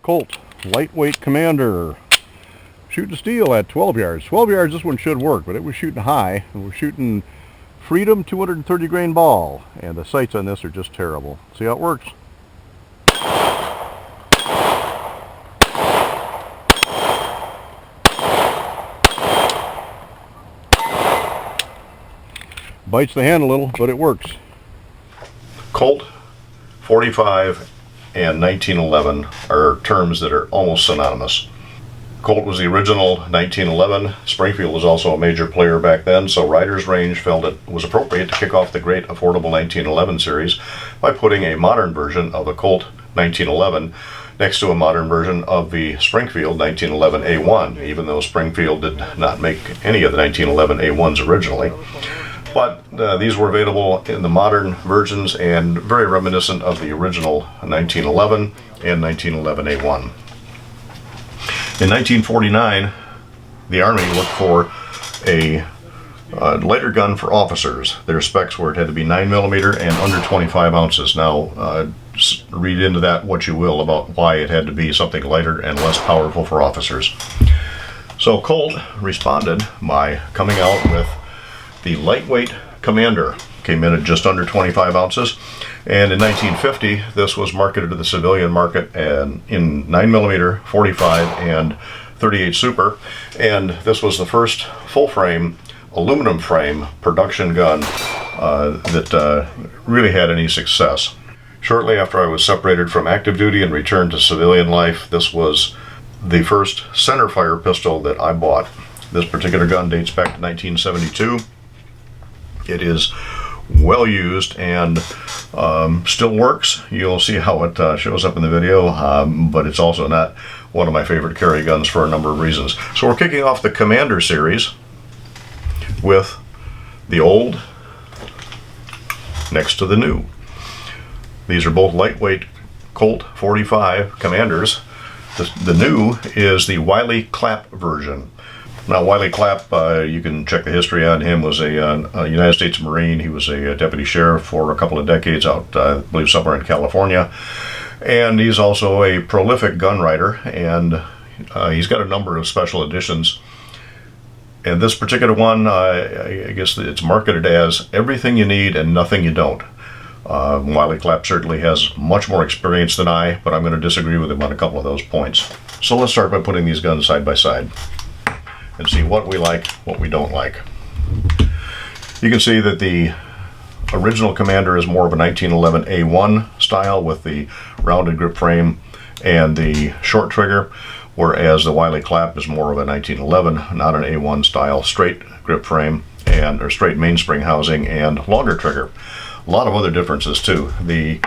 Colt Lightweight Commander. Shooting steel at 12 yards. 12 yards, this one should work, but it was shooting high. And we're shooting Freedom 230 grain ball, and the sights on this are just terrible. See how it works? Bites the hand a little, but it works. Colt, 45, and 1911 are terms that are almost synonymous. Colt was the original 1911. Springfield was also a major player back then, so Riders Range felt it was appropriate to kick off the great affordable 1911 series by putting a modern version of the Colt 1911 next to a modern version of the Springfield 1911 A1, even though Springfield did not make any of the 1911 A1s originally. But these were available in the modern versions and very reminiscent of the original 1911 and 1911 A1. In 1949, the Army looked for a lighter gun for officers. Their specs were it had to be 9mm and under 25 ounces. Now, read into that what you will about why it had to be something lighter and less powerful for officers. So Colt responded by coming out with the Lightweight Commander. Came in at just under 25 ounces. And in 1950, this was marketed to the civilian market and in 9mm, 45, and 38 Super. And this was the first full-frame, aluminum frame production gun that really had any success. Shortly after I was separated from active duty and returned to civilian life, this was the first centerfire pistol that I bought. This particular gun dates back to 1972. It is well used and still works. You'll see how it shows up in the video, but it's also not one of my favorite carry guns for a number of reasons. So we're kicking off the Commander series with the old next to the new. These are both lightweight Colt 45 Commanders. The new is the Wiley Clapp version. Now, Wiley Clapp, you can check the history on him, was a United States Marine. He was a deputy sheriff for a couple of decades out, I believe, somewhere in California. And he's also a prolific gun writer, and he's got a number of special editions. And this particular one, I guess it's marketed as everything you need and nothing you don't. Wiley Clapp certainly has much more experience than I, but I'm going to disagree with him on a couple of those points. So let's start by putting these guns side by side and see what we like, what we don't like. You can see that the original Commander is more of a 1911 A1 style with the rounded grip frame and the short trigger, whereas the Wiley Clapp is more of a 1911, not an A1 style, straight grip frame or straight mainspring housing and longer trigger. A lot of other differences too. The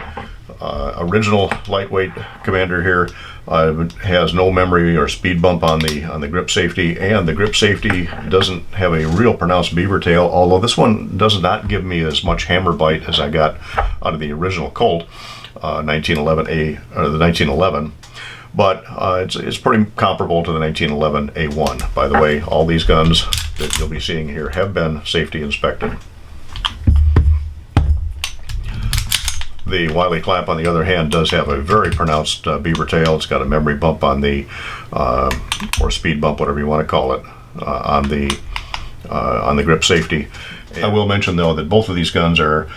original lightweight Commander here has no memory or speed bump on the grip safety, and the grip safety doesn't have a real pronounced beaver tail, although this one does not give me as much hammer bite as I got out of the original Colt 1911 the 1911, but it's pretty comparable to the 1911 A1. By the way, all these guns that you'll be seeing here have been safety inspected. The Wiley Clapp, on the other hand, does have a very pronounced beaver tail. It's got a memory bump on the, or speed bump, whatever you want to call it, on the grip safety. I will mention though that both of these guns are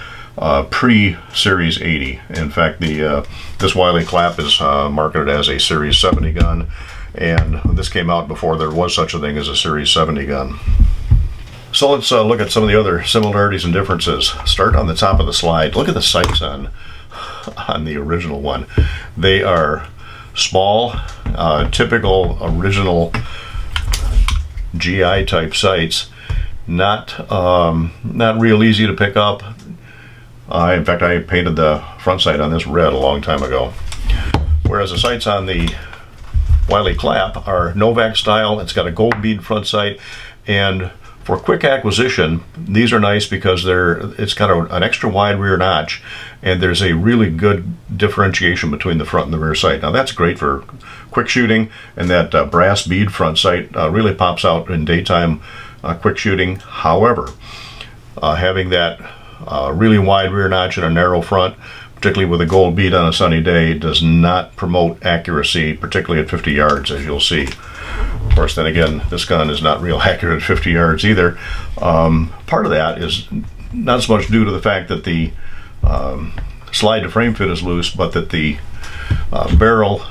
pre-Series 80. In fact, this Wiley Clapp is marketed as a Series 70 gun, and this came out before there was such a thing as a Series 70 gun. So let's look at some of the other similarities and differences. Start on the top of the slide. Look at the sights on the original one. They are small, typical original GI type sights. Not real easy to pick up. In fact, I painted the front sight on this red a long time ago. Whereas the sights on the Wiley Clapp are Novak style. It's got a gold bead front sight, and for quick acquisition, these are nice because it's got an extra wide rear notch, and there's a really good differentiation between the front and the rear sight. Now that's great for quick shooting, and that brass bead front sight really pops out in daytime quick shooting. However, having that really wide rear notch and a narrow front particularly with a gold bead on a sunny day, does not promote accuracy, particularly at 50 yards, as you'll see. Of course, then again, this gun is not real accurate at 50 yards either. Part of that is not so much due to the fact that the slide to frame fit is loose, but that the barrel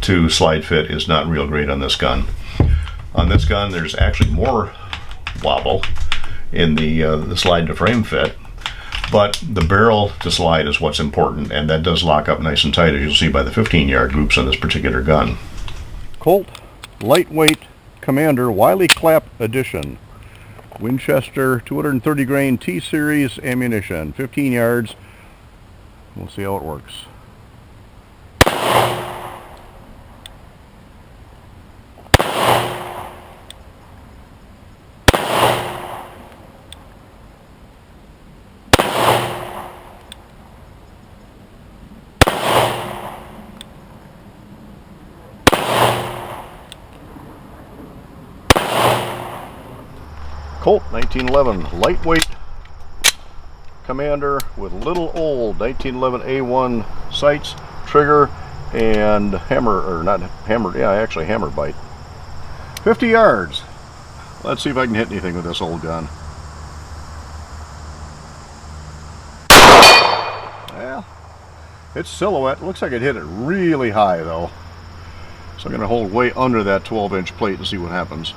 to slide fit is not real great on this gun. On this gun, there's actually more wobble in the slide to frame fit, but the barrel to slide is what's important, and that does lock up nice and tight, as you'll see by the 15-yard groups on this particular gun. Colt Lightweight Commander Wiley Clapp Edition. Winchester 230 grain T-Series ammunition, 15 yards. We'll see how it works. Colt 1911 Lightweight Commander with little old 1911 A1 sights, trigger, and hammer, or not hammer, yeah, actually hammer bite. 50 yards. Let's see if I can hit anything with this old gun. Well, it's silhouette. Looks like it hit it really high though. So I'm going to hold way under that 12-inch plate and see what happens.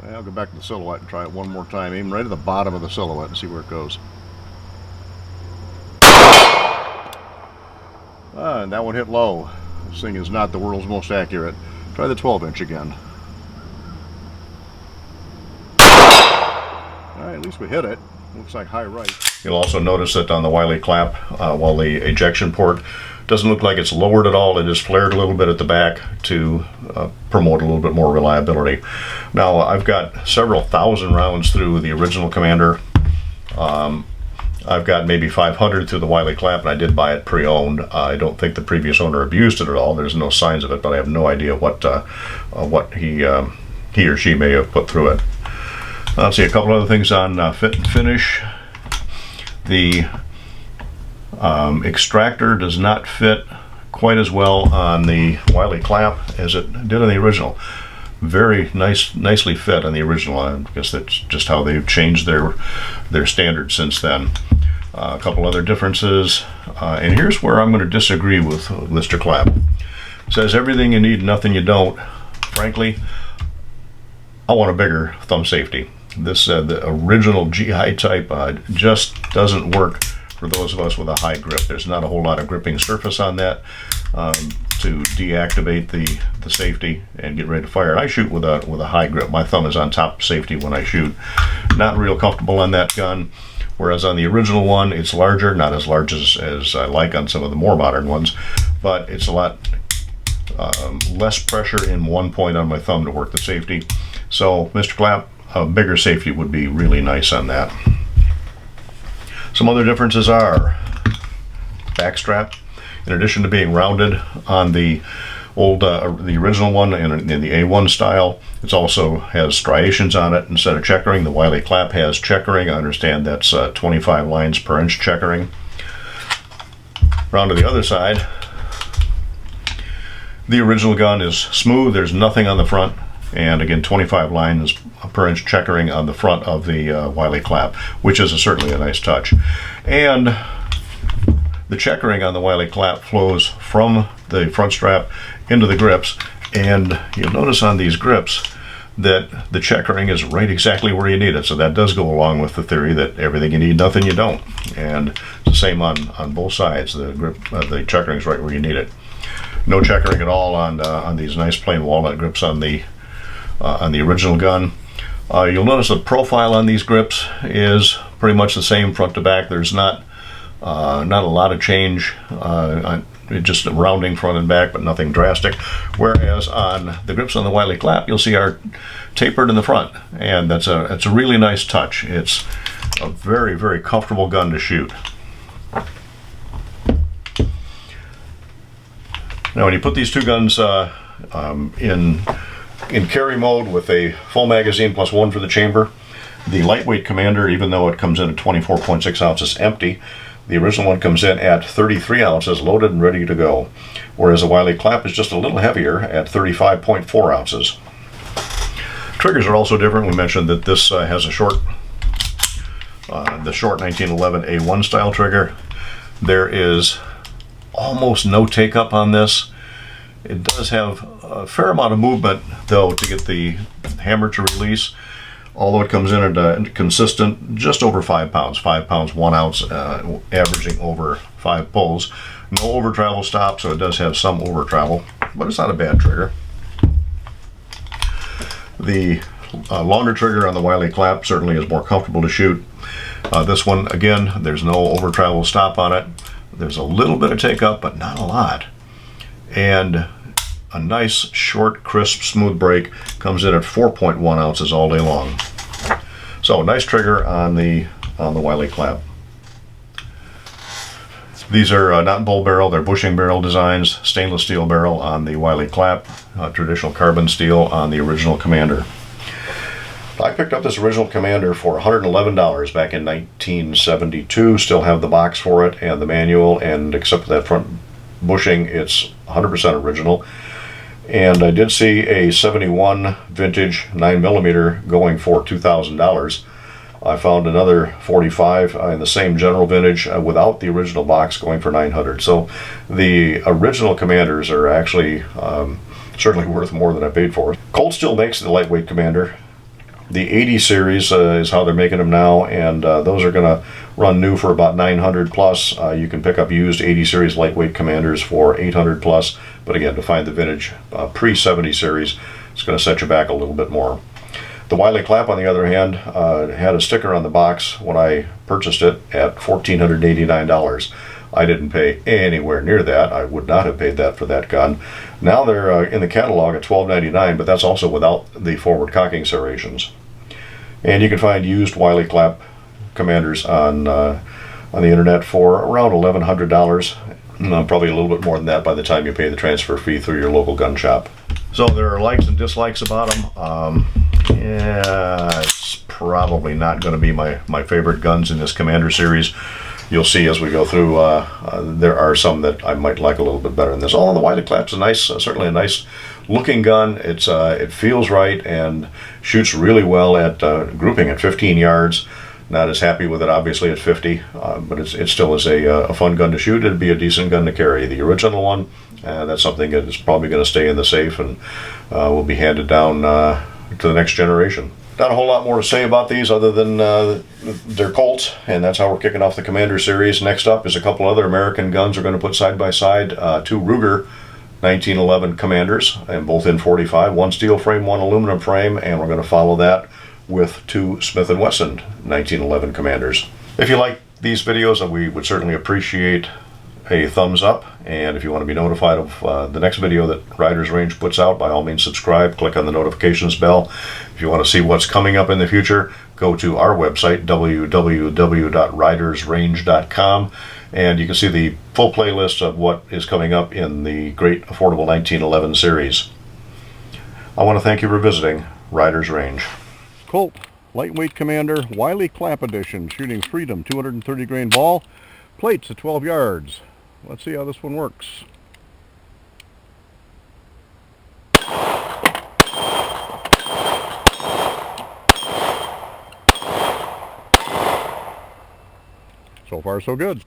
I'll go back to the silhouette and try it one more time. Aim right at the bottom of the silhouette and see where it goes. And that one hit low. This thing is not the world's most accurate. Try the 12-inch again. Alright, at least we hit it. Looks like high right. You'll also notice that on the Wiley Clapp, while the ejection port doesn't look like it's lowered at all, it is flared a little bit at the back to promote a little bit more reliability. Now, I've got several thousand rounds through the original Commander. I've got maybe 500 through the Wiley Clapp, and I did buy it pre-owned. I don't think the previous owner abused it at all. There's no signs of it, but I have no idea what he or she may have put through it. Let's see a couple other things on fit and finish. The extractor does not fit quite as well on the Wiley Clapp as it did on the original. Very nicely fit on the original. I guess that's just how they've changed their standards since then. A couple other differences, and here's where I'm going to disagree with Mr. Clapp. It says everything you need, nothing you don't. Frankly, I want a bigger thumb safety. This the original GI type just doesn't work for those of us with a high grip. There's not a whole lot of gripping surface on that to deactivate the safety and get ready to fire. I shoot with a high grip. My thumb is on top safety when I shoot. Not real comfortable on that gun. Whereas on the original one, it's larger, not as large as I like on some of the more modern ones, but it's a lot less pressure in one point on my thumb to work the safety. So, Mr. Clapp, a bigger safety would be really nice on that. Some other differences are back strap. In addition to being rounded on the old, the original one in the A1 style, it also has striations on it instead of checkering. The Wiley Clapp has checkering. I understand that's 25 lines per inch checkering. Round to the other side, the original gun is smooth. There's nothing on the front. And again, 25 lines per inch checkering on the front of the Wiley Clapp, which is certainly a nice touch. And the checkering on the Wiley Clapp flows from the front strap into the grips, and you'll notice on these grips that the checkering is right exactly where you need it. So that does go along with the theory that everything you need, nothing you don't. And it's the same on both sides. The grip, the checkering is right where you need it. No checkering at all on these nice plain walnut grips on the original gun. You'll notice the profile on these grips is pretty much the same front to back. There's not a lot of change, just rounding front and back, but nothing drastic. Whereas on the grips on the Wiley Clapp, you'll see are tapered in the front, and that's a really nice touch. It's a very, very comfortable gun to shoot. Now, when you put these two guns in carry mode with a full magazine plus one for the chamber, The Lightweight Commander, even though it comes in at 24.6 ounces empty, the original one comes in at 33 ounces loaded and ready to go, whereas the Wiley Clapp is just a little heavier at 35.4 ounces. Triggers are also different. We mentioned that this has a short, the short 1911 A1 style trigger. There is almost no take-up on this. It does have a fair amount of movement, though, to get the hammer to release, although it comes in at a consistent just over 5 pounds. 5 pounds, 1 ounce, averaging over 5 pulls. No over travel stop, so it does have some over travel, but it's not a bad trigger. The longer trigger on the Wiley Clapp certainly is more comfortable to shoot. This one, again, there's no over travel stop on it. There's a little bit of take up, but not a lot. And a nice, short, crisp, smooth break. Comes in at 4.1 ounces all day long. So, nice trigger on the Wiley Clapp. These are not bull barrel, they're bushing barrel designs. Stainless steel barrel on the Wiley Clapp, traditional carbon steel on the original Commander. I picked up this original Commander for $111 back in 1972. Still have the box for it and the manual, and except for that front bushing, it's 100% original. And I did see a 71 vintage 9mm going for $2,000. I found another 45 in the same general vintage without the original box going for $900. So the original Commanders are actually certainly worth more than I paid for. Colt still makes the Lightweight Commander. The 80 series is how they're making them now, and those are going to run new for about $900 plus. You can pick up used 80 series Lightweight Commanders for $800 plus, but again, to find the vintage pre-70 series, it's going to set you back a little bit more. The Wiley Clapp, on the other hand, had a sticker on the box when I purchased it at $1,489. I didn't pay anywhere near that. I would not have paid that for that gun. Now they're in the catalog at $12.99, but that's also without the forward cocking serrations. And you can find used Wiley Clapp Commanders on the internet for around $1,100. Probably a little bit more than that by the time you pay the transfer fee through your local gun shop. So there are likes and dislikes about them. Yeah, it's probably not going to be my favorite guns in this Commander series. You'll see as we go through, there are some that I might like a little bit better than this. Although the Wiley Clapp's a nice, certainly a nice looking gun. It feels right and shoots really well at grouping at 15 yards. Not as happy with it obviously at 50, but it still is a fun gun to shoot. It'd be a decent gun to carry. The original one, that's something that is probably going to stay in the safe and will be handed down to the next generation. Not a whole lot more to say about these other than they're Colts, and that's how we're kicking off the Commander series. Next up is a couple other American guns we're going to put side by side. Two Ruger 1911 Commanders, and both in 45. One steel frame, one aluminum frame, and we're going to follow that with two Smith & Wesson 1911 Commanders. If you like these videos, we would certainly appreciate a thumbs up, and if you want to be notified of the next video that Riders Range puts out, by all means subscribe, click on the notifications bell. If you want to see what's coming up in the future, go to our website, www.ridersrange.com, and you can see the full playlist of what is coming up in the Great Affordable 1911 series. I want to thank you for visiting Riders Range. Colt Lightweight Commander Wiley Clapp Edition, shooting Freedom 230 grain ball, plates at 12 yards. Let's see how this one works. So far, so good.